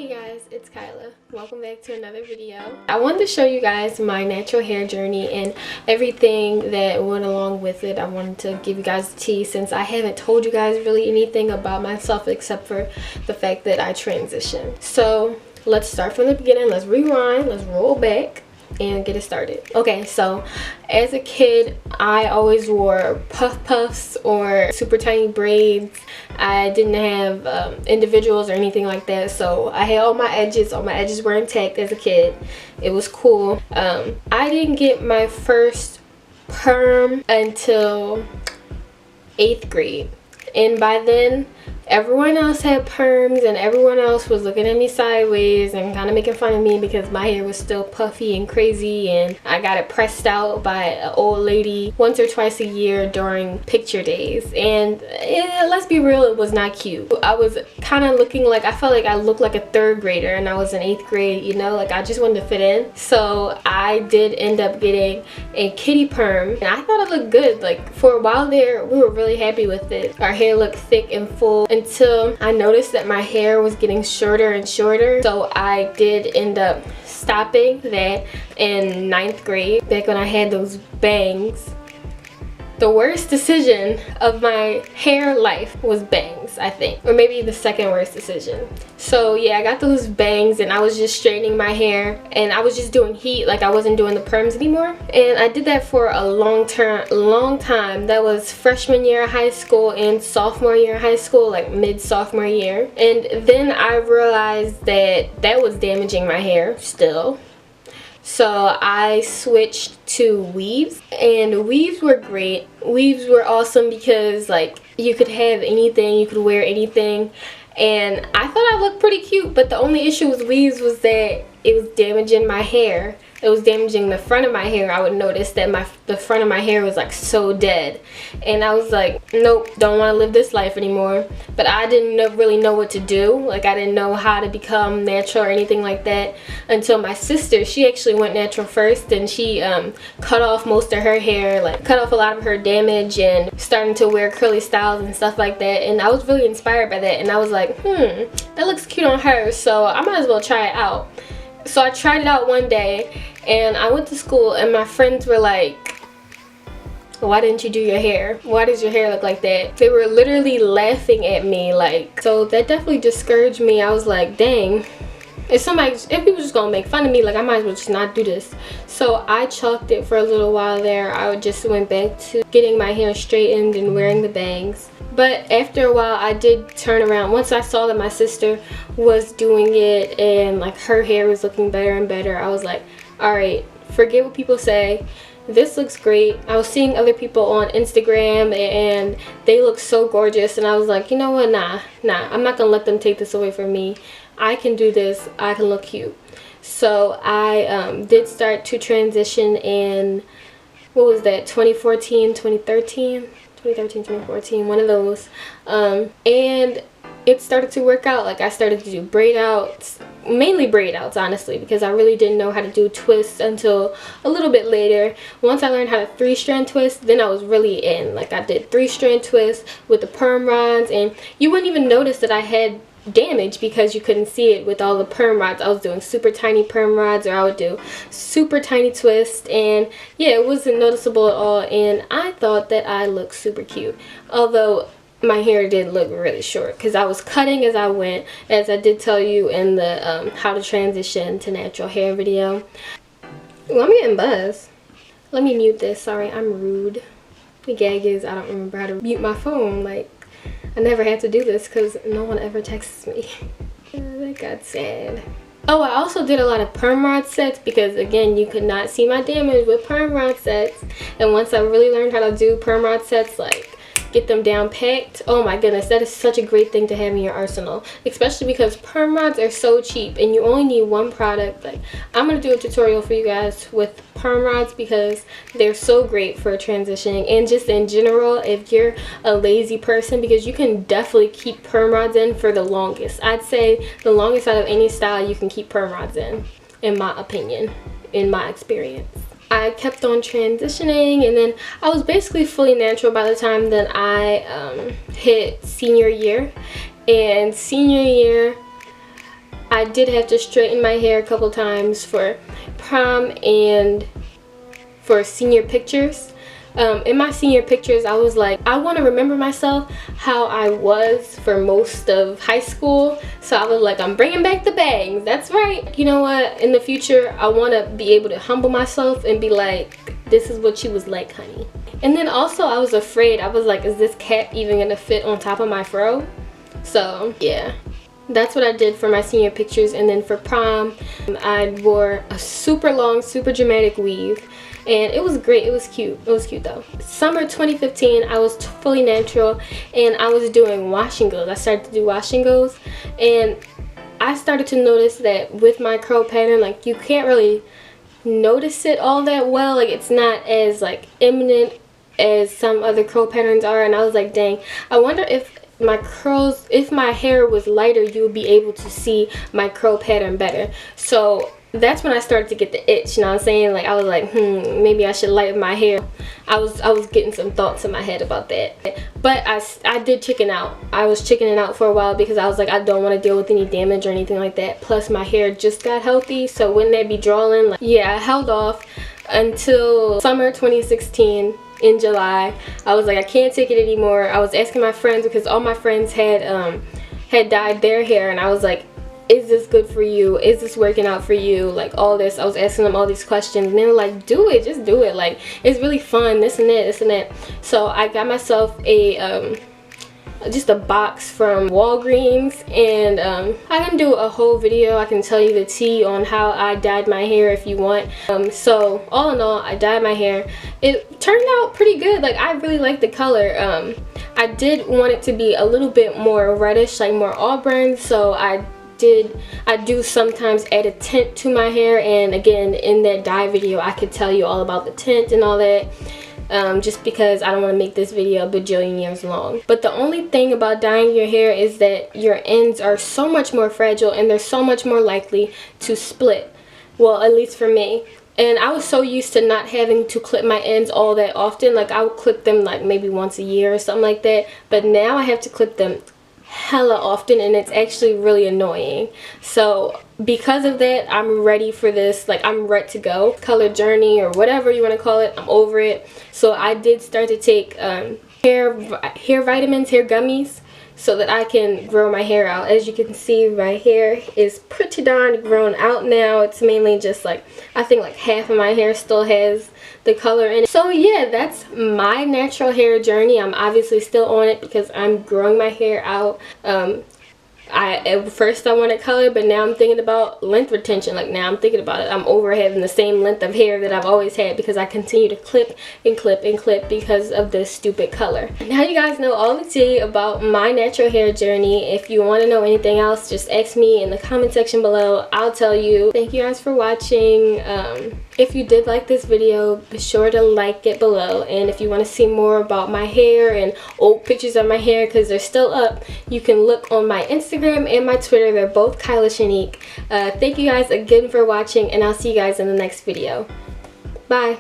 Hey guys, it's Kyla. Welcome back to another video. I wanted to show you guys my natural hair journey and everything that went along with it. I wanted to give you guys the tea since I haven't told you guys really anything about myself except for the fact that I transitioned. So let's start from the beginning. Let's rewind. Let's roll back and get it started. Okay, so as a kid I always wore puffs or super tiny braids. I didn't have individuals or anything like that, so I had all my edges were intact as a kid. It was cool. I didn't get my first perm until 8th grade, and by then everyone else had perms and everyone else was looking at me sideways and kind of making fun of me because my hair was still puffy and crazy, and I got it pressed out by an old lady once or twice a year during picture days, and let's be real, it was not cute. I was kind of looking like, I felt like I looked like a 3rd grader and I was in 8th grade, you know, like I just wanted to fit in. So I did end up getting a kitty perm and I thought it looked good. Like for a while there we were really happy with it. Our hair looked thick and full until I noticed that my hair was getting shorter and shorter. So I did end up stopping that in 9th grade, back when I had those bangs. The worst decision of my hair life was bangs, I think, or maybe the second worst decision. So yeah, I got those bangs and I was just straightening my hair and I was just doing heat, like I wasn't doing the perms anymore. And I did that for a long time. That was freshman year of high school and sophomore year of high school, like mid-sophomore year. And then I realized that that was damaging my hair still. So I switched to weaves, and weaves were great. Weaves were awesome because like you could have anything, you could wear anything, and I thought I looked pretty cute, but the only issue with weaves was that it was damaging my hair. It was damaging the front of my hair. I would notice that the front of my hair was like so dead, and I was like, nope, don't want to live this life anymore. But I didn't really know what to do. Like I didn't know how to become natural or anything like that until my sister, she actually went natural first, and she cut off most of her hair, like cut off a lot of her damage and starting to wear curly styles and stuff like that. And I was really inspired by that, and I was like, that looks cute on her, so I might as well try it out. So I tried it out one day and I went to school and my friends were like, why didn't you do your hair? Why does your hair look like that? They were literally laughing at me, like, so that definitely discouraged me. I was like, dang, if people just gonna make fun of me, like I might as well just not do this. So I chalked it for a little while there. I just went back to getting my hair straightened and wearing the bangs. But after a while I did turn around. Once I saw that my sister was doing it and like her hair was looking better and better, I was like, alright, forget what people say. This looks great. I was seeing other people on Instagram and they look so gorgeous, and I was like, you know what, nah, I'm not gonna let them take this away from me. I can do this. I can look cute. So I did start to transition in, what was that, 2014, 2014, one of those. And it started to work out. Like I started to do braid outs, mainly braid outs honestly, because I really didn't know how to do twists until a little bit later. Once I learned how to 3-strand twist, then I was really in. Like I did 3-strand twists with the perm rods, and you wouldn't even notice that I had damage because you couldn't see it with all the perm rods. I was doing super tiny perm rods, or I would do super tiny twists, and yeah, it wasn't noticeable at all, and I thought that I looked super cute. Although my hair did look really short because I was cutting as I went, as I did tell you in the how to transition to natural hair video. Ooh, I'm getting buzzed. Let me mute this. Sorry, I'm rude. The gag is I don't remember how to mute my phone. Like, I never had to do this because no one ever texts me. That got sad. Oh, I also did a lot of perm rod sets because, again, you could not see my damage with perm rod sets. And once I really learned how to do perm rod sets, like get them down packed, oh my goodness, that is such a great thing to have in your arsenal, especially because perm rods are so cheap and you only need one product. Like I'm gonna do a tutorial for you guys with perm rods because they're so great for transitioning, and just in general if you're a lazy person, because you can definitely keep perm rods in for the longest. I'd say the longest out of any style you can keep perm rods in my opinion, in my experience. I kept on transitioning, and then I was basically fully natural by the time that I hit senior year. And senior year, I I did have to straighten my hair a couple times for prom and for senior pictures. In my senior pictures, I was like, I want to remember myself how I was for most of high school. So I was like, I'm bringing back the bangs. That's right. You know what? In the future, I want to be able to humble myself and be like, this is what she was like, honey. And then also, I was afraid. I was like, is this cap even going to fit on top of my fro? So, yeah. That's what I did for my senior pictures. And then for prom, I wore a super long, super dramatic weave. And it was great. It was cute. It was cute though. Summer 2015, I was fully natural and I was doing wash and goes. I started to do wash and goes, and I started to notice that with my curl pattern, like, you can't really notice it all that well. Like, it's not as like eminent as some other curl patterns are. And I was like, dang, I wonder if my curls, if my hair was lighter, you would be able to see my curl pattern better. So that's when I started to get the itch, you know what I'm saying? Like, I was like, maybe I should lighten my hair. I was getting some thoughts in my head about that. But I did chicken out. I was chickening out for a while because I was like, I don't want to deal with any damage or anything like that. Plus, my hair just got healthy, so wouldn't that be drawing? Like, yeah, I held off until summer 2016. In July, I was like, I can't take it anymore. I was asking my friends because all my friends had dyed their hair, and I was like, is this good for you? Is this working out for you? Like, all this. I was asking them all these questions, and they were like, do it, just do it. Like, it's really fun, this and that, this and that. So I got myself a just a box from Walgreens, and I can do a whole video. I can tell you the tea on how I dyed my hair if you want. So all in all, I dyed my hair. It turned out pretty good. Like, I really like the color. I did want it to be a little bit more reddish, like more auburn, so I do sometimes add a tint to my hair, and again, in that dye video I could tell you all about the tint and all that. Just because I don't want to make this video a bajillion years long. But the only thing about dyeing your hair is that your ends are so much more fragile and they're so much more likely to split. Well, at least for me. And I was so used to not having to clip my ends all that often. Like, I would clip them like maybe once a year or something like that. But now I have to clip them hella often, and it's actually really annoying. So because of that, I'm ready for this. Like, I'm ready to go. Color journey or whatever you want to call it, I'm over it. So I did start to take hair vitamins, hair gummies, so that I can grow my hair out. As you can see, my hair is pretty darn grown out now. It's mainly just like, I think like half of my hair still has the color in it. So yeah, that's my natural hair journey. I'm obviously still on it because I'm growing my hair out. At first I wanted color, but now I'm thinking about length retention. Like, now I'm thinking about it. I'm over having the same length of hair that I've always had because I continue to clip and clip and clip because of this stupid color. Now you guys know all the tea about my natural hair journey. If you want to know anything else, just ask me in the comment section below. I'll tell you. Thank you guys for watching. If you did like this video, be sure to like it below. And if you want to see more about my hair and old pictures of my hair, because they're still up, you can look on my Instagram and my Twitter. They're both Kylashanique. Thank you guys again for watching, and I'll see you guys in the next video. Bye.